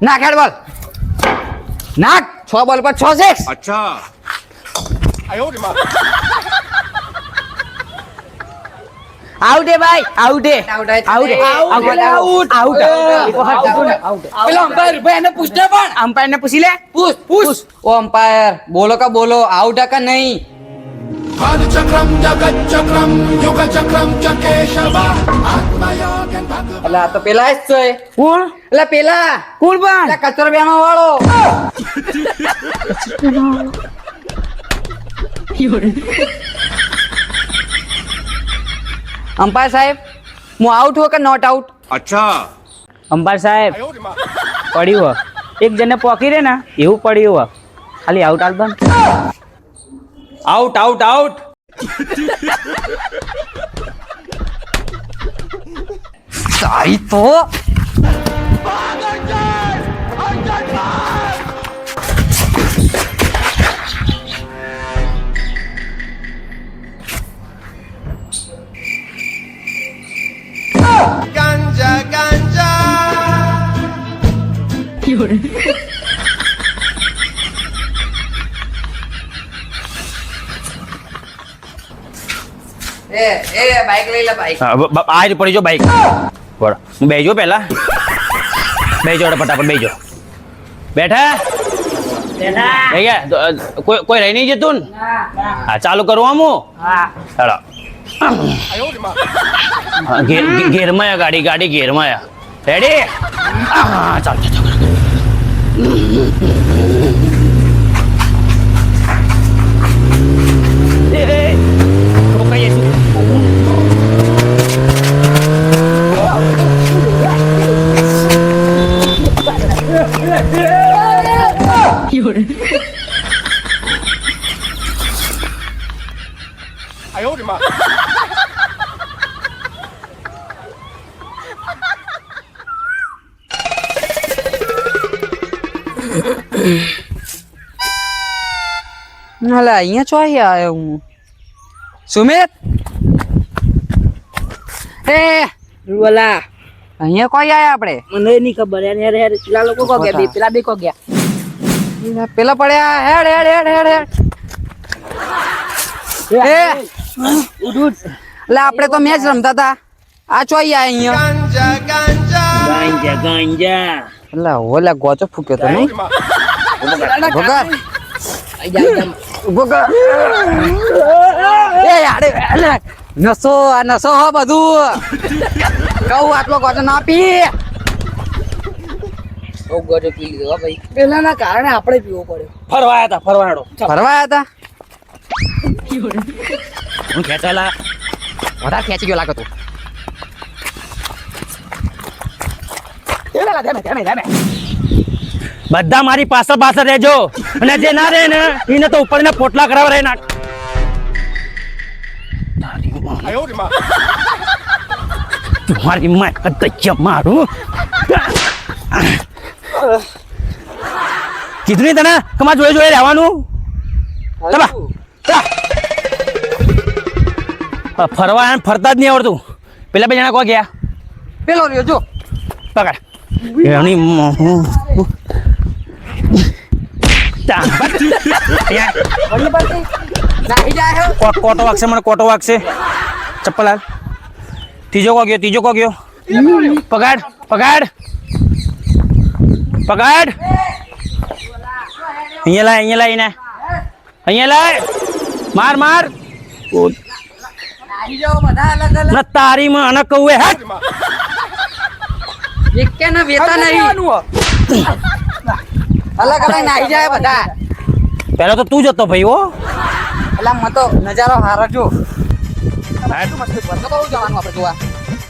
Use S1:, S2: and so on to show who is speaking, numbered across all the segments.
S1: નાખ હેડ બોલ નાખ 6 બોલ પર 6 સિક્સ
S2: अच्छा
S1: આઉટ હે ભાઈ આઉટ હે આઉટ આઉટ પેલો અમ્પાયર ભાઈ એને પૂછને પણ અમ્પાયર ને પૂછી લે પૂછ ઓ અમ્પાયર બોલો કા બોલો આઉટ કા નહીં
S2: चक्रम जगत चक्रम युग चक्रम चकेशवा आत्मयोगन भगवान
S1: એટલે આ તો પેલા જ છે
S3: કોણ
S1: એટલે પેલા
S3: કોણ પણ
S1: એટલે કચરો બેનો વાળો અમ્પાયર સાહેબ હું આઉટ હો કે નોટ આઉટ
S2: अच्छा
S3: અંપાયર સાહેબ પડ્યું હો એક જણને પોકી રે ને એવું પડ્યું હો ખાલી આઉટ આલ બંધ
S4: આઉટ આઉટ આઉટ
S1: તારી તો
S2: गांजा गांजा
S1: એ બાઈક લઈ લે બાઈક
S4: આજ પડી જો બાઈક બરાબર હું બેજો પહેલા બેજો ફટાફટ બેજો બેઠા થઈ ગયા કોઈ રહી નહીં જતું ને હા ચાલુ કરું આમ હું ચાલો ઘેરમાં ગાડી ગાડી ઘેરમાં રેડી ચાલ ચાલ
S1: અલા અહીંયા ચોહી આવ્યો હું સુમિત એ
S3: બોલા
S1: અહીંયા કોઈ આયા આપણે
S3: મને નહીં ખબર યાર યાર પેલા લોકો કો ગયા પેલા બે કો ગયા
S1: પેલા પડ્યા હેડ હેડ હેડ હેડ હેડ એ એટલે આપણે તો મેચ રમતા હતા આ ચોઈ આયા અહીંયા
S2: गांजा गांजा
S3: ગાંજા ગાંજા
S1: એટલે ઓલા ગોચો ફૂક્યો તો નહીં ભગા ભગા એ યાર એટલે નસો આ નસો હો બધું કહું આટલો ગોચો ના પી
S3: ઓ ગોજો પી લીધો ભાઈ પેલાના કારણે આપણે પીવો પડ્યો
S4: ફરવાયા હતા ફરવાડો
S1: ફરવા હતા
S4: હું ખેંચાયેલા
S1: વધારે ખેંચી ગયો લાગે તું
S4: બધા મારી પાછળ પાછળ રહેજો અને જે ના રહે ને એને તો ઉપર ને પોટલા કરાવવા રહે નાખ તમારી માં કદચ્ય મારું કીધું નહીં તને તમારે જોડે જોડે રહેવાનું ફરવા ફરતા જ નહીં આવડતું પેલા બે જણા કો ગયા
S1: પેલો રહ્યો જો
S4: પકડ એની
S1: નાહી જાય
S4: કોટો વાગશે મને કોટો વાગશે ચપ્પલ હાલ ત્રીજો કો ગયો પકડ પકડ પકડ અહીંયા લાય ને અહીંયા લાય માર માર
S1: નાહી જાઓ બધા અલગ અલગ
S4: ના તારી માં અને કહું હે
S1: એક કે ના વેતા નહીં અલગ અલગ નાહી જાય બધા
S4: પહેલા તો તું જતો ભાઈ હો
S1: એટલે મને તો નજારો હારો જો તો જવાનું આપણે જોવા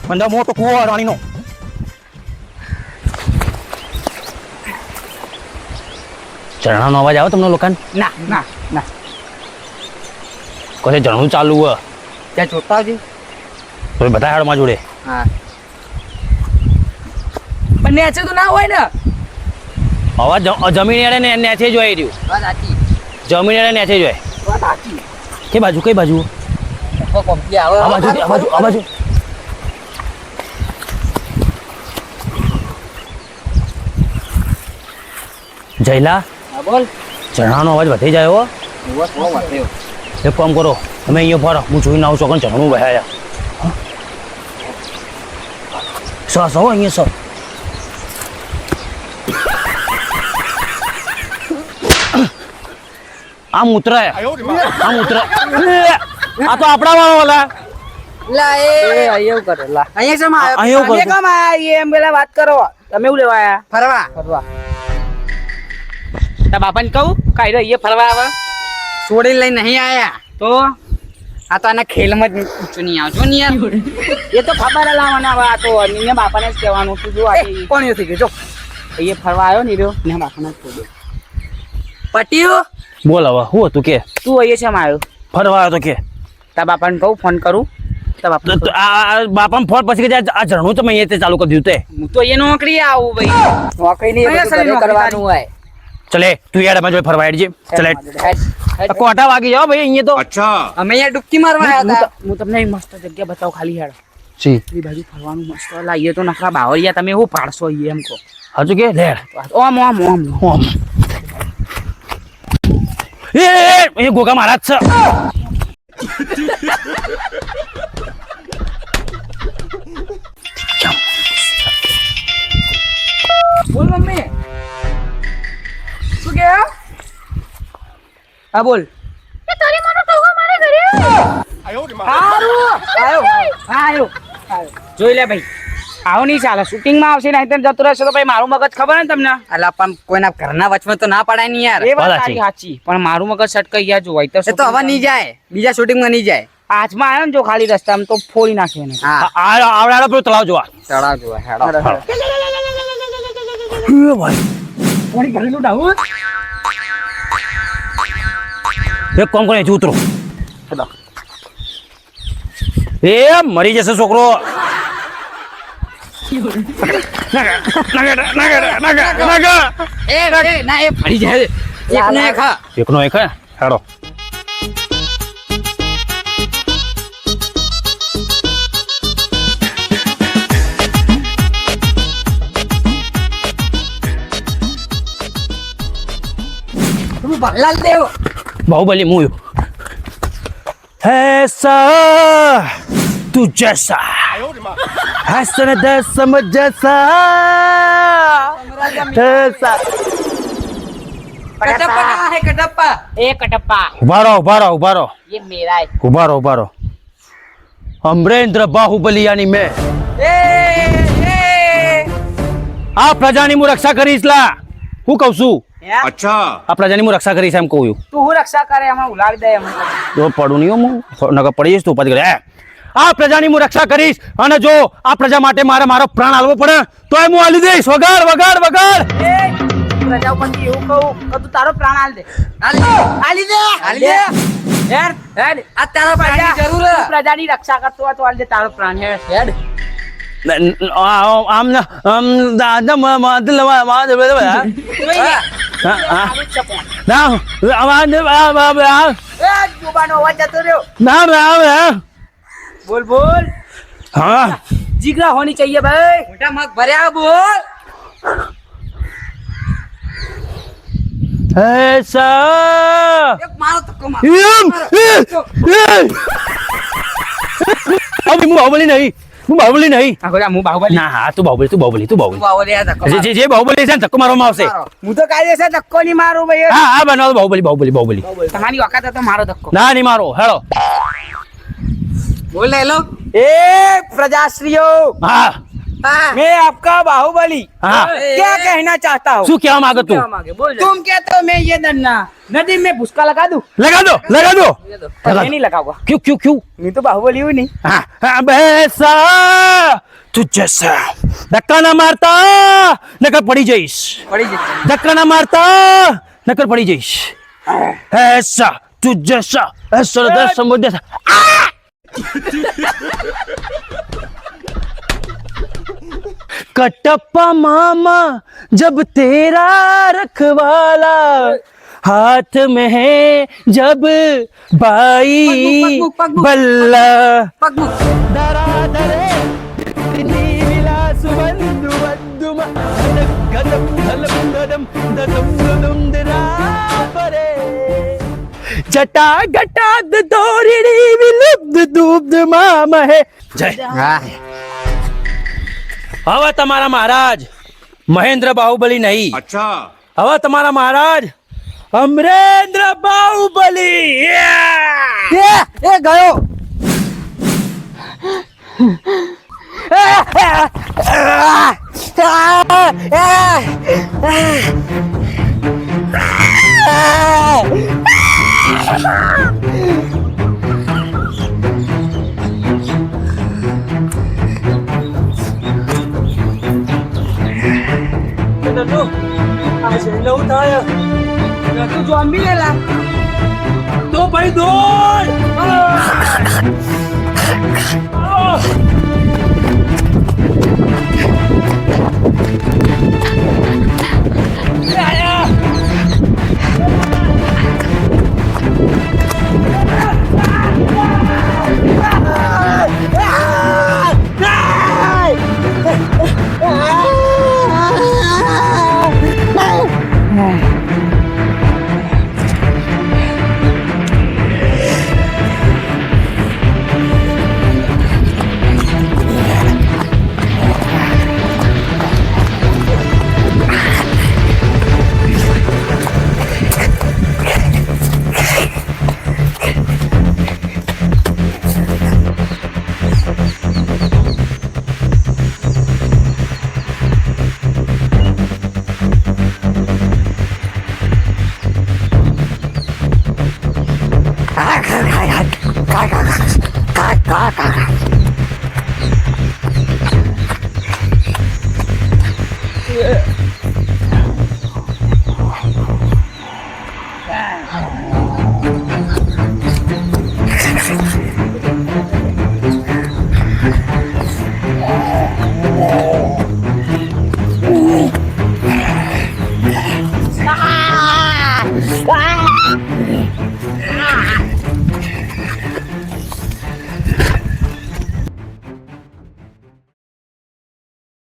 S4: મને મોટો કુવો રાણીનો ઝરણાનો અવાજ આવે તમને લોકોને
S1: ના ના ના
S4: કશે ઝરણું ચાલુ હોય
S1: ત્યાં જોતા આવજે
S4: તો બધા હાડમાં જોડે
S1: હા
S3: પણ નેચે તો ના હોય ને
S4: અવાજ જમીન એડે ને નેચે જોઈ રહ્યું
S1: વાત સાચી
S4: જમીન એડે નેચે જોઈ
S1: વાત સાચી
S4: કઈ બાજુ
S1: કોમ્પી આવે
S4: આ બાજુ જયલા
S1: બોલ
S4: ચણાનો અવાજ વધી જાય હો એક કામ કરો તમે અહીંયા ફરો હું જોઈને આવું છું પણ ચણનું વહાયા સો અહીંયા સો આમ ઉતરાય આમ ઉતરાય આ તો આપણા વાળો ઓલા
S1: લા એ અહીંયા કરે લા અહીંયા શેમાં આવ્યો
S4: અહીંયા
S1: તમે કેમ આયા એમ પેલા વાત કરો તમે એવું લેવા આયા ફરવા તા બાપાને કહું કાઈ રહ્યો ફરવા આવે છોડી લઈને નહીં આયા તો આ તો આના ખેલમાં જ ઊંચું નહીં આવજો ને યાર એ તો ખબર લાવવાના હવે આ તો નિને બાપાને જ કહેવાનું તું જો આ કોણ થઈ ગયો જો એ ફરવા આવ્યો ને રહ્યો ને બાપાને જ કહી દે પટ્યો
S4: બોલ હવે શું હતું કે
S1: તું અહીંયા શેમાં આવ્યો
S4: ફરવા આવ્યો તો કે
S1: તા બાપાને કહું ફોન કરું તા બાપા
S4: તો આ બાપાને ફોન પછી કે આ ઝરણું તો મેં અહીંયા ચાલુ કરી દીધું તે
S1: હું તો એ નોકરી આવું ભાઈ નોકરી નહીં કરવાનું હોય
S4: ચલે તું યાર અમારે જોડે ફરવા હેડજે ચલે કોટા વાગી જાઓ ભાઈ અહીંયા તો
S2: अच्छा
S1: અમે અહીંયા ડૂબકી મારવા આવ્યા હતા હું તમને મસ્ત જગ્યા બતાવું ખાલી હેડ
S4: સી
S1: એ બાજુ ફરવાનું મસ્ત લાવીએ તો નખરા બાવરિયા તમે શું પાડશો એમ કહો
S4: હજુ કે લે
S1: ઓમ ઓમ ઓમ
S4: ઓમ એ ગોગા મહારાજ છે
S1: બોલ મમ્મી શું કે હા બોલ આયો જોઈ લે ભાઈ આવો નહીં ચાલે શૂટિંગમાં આવશે નહીં તો જતું રહેશે તો ભાઈ મારું મગજ ખબર ને તમને અલા પણ કોઈના ઘરના વચમાં તો ના પડાય નહીં યાર એ વાત તારી સાચી પણ મારું મગજ સટકાઈ ગયા જો હોય તો હવે નહીં જાય બીજા શૂટિંગમાં નહીં જાય આજમાં આવ્યો ને જો ખાલી રસ્તામાં તો ફોડી નાખે ને હા
S4: આવડાડો પેલો તળાવ જોવા
S1: ચડાવ જો હેડો
S4: ભાઈ
S1: કોણી ઘરેલું ડાઉન
S4: એક કામ કરે ઉતરો એ મરી જશે છોકરો
S1: ના એ ફરી જાય એકનો એક હા
S4: એકનો એક હે હેડો
S1: લાલ દેવ
S4: बाहुबली मूवी ऐसा तू जैसा हसन दसम जैसा ऐसा
S1: कटप्पा है कटप्पा ए कटप्पा
S4: उभा रहो
S1: ये मेरा है
S4: उभा रहो अमरेंद्र बाहुबली यानी मैं આ પ્રજાની હું રક્ષા કરીશ લા હું કહું છું
S2: अच्छा
S4: આ પ્રજાની હું રક્ષા કરીશ એમ કહું છું
S1: તું હું રક્ષા કરે એમાં ઉલાવી દે એમ
S4: જો પડું નહીં હું નકર પડી જઈશ તું ઉપાધિ કરે આ પ્રજાની હું રક્ષા કરીશ અને જો આ પ્રજા માટે મારો પ્રાણ આલવો પડે તો હું આલી દઈશ વગાડ
S1: એ પ્રજા ઉપર એવું કહું તો તું તારો પ્રાણ આલ દે આલી દે હેડ આ તારો પ્રાણની જરૂર છે પ્રજાની રક્ષા કરતો હોય તો આલ દે તારો પ્રાણ હેડ
S4: આમ દાદા
S1: बोल बोल
S4: हाँ
S1: जिगरा होनी चाहिए भाई मोटा मग भरया बोल
S4: ऐसा
S1: एक मारो तो कमा
S4: बाहुबली नहीं
S1: आखोजा मु बाहुबली
S4: ના હા તું બાહુબલી
S1: बाहुबली आ धक्को
S4: જે બાહુબલી છે ને ધક્કો મારવામાં આવશે
S1: હું તો કાયદેસર ધક્કો નહીં મારું ભાઈ
S4: હા બનાવો બાહુબલી
S1: તમારી औकात है तो मारो धक्को
S4: ના નહીં મારો હેડો
S1: बोल ले लो ए प्रजाश्रियों
S4: હા
S1: मैं आपका बाहुबली
S4: हाँ।
S1: क्या कहना चाहता हूँ
S4: શું કહેવા માંગે તું
S1: तुम कहते हो मैं ये दन्ना नदी में भुसका लगा दूं
S4: લગા દો
S1: मैं नहीं लगाऊंगा
S4: ક્યું
S1: मैं तो बाहुबली हूँ नहीं
S4: હા બેસા તું જૈસા ધક્કા ના મારતા નકર પડી જઈશ
S1: पड़ी जितनी
S4: ધક્કા ના મારતા નકર પડી જઈશ ऐसा તું જૈસા ऐसा દસ સમુદ્ર कटप्पा मामा जब तेरा रखवाला हाथ में है जब बाई
S1: पगमुख।
S4: बल्ला
S1: पग मुख
S4: दरा दरे विलास बंधु बंधु જટા ગટા દોરીડી વિલુપ્ત દુબ્ધ મામહે જય
S1: હા
S4: હવે તમારા મહારાજ મહેન્દ્ર બાહુબલી નહીં
S2: अच्छा
S4: હવે તમારા મહારાજ અમરેન્દ્ર બાહુબલી
S1: એ ગયો તું જોમ્બી લેલા
S4: તો ભાઈ દોડ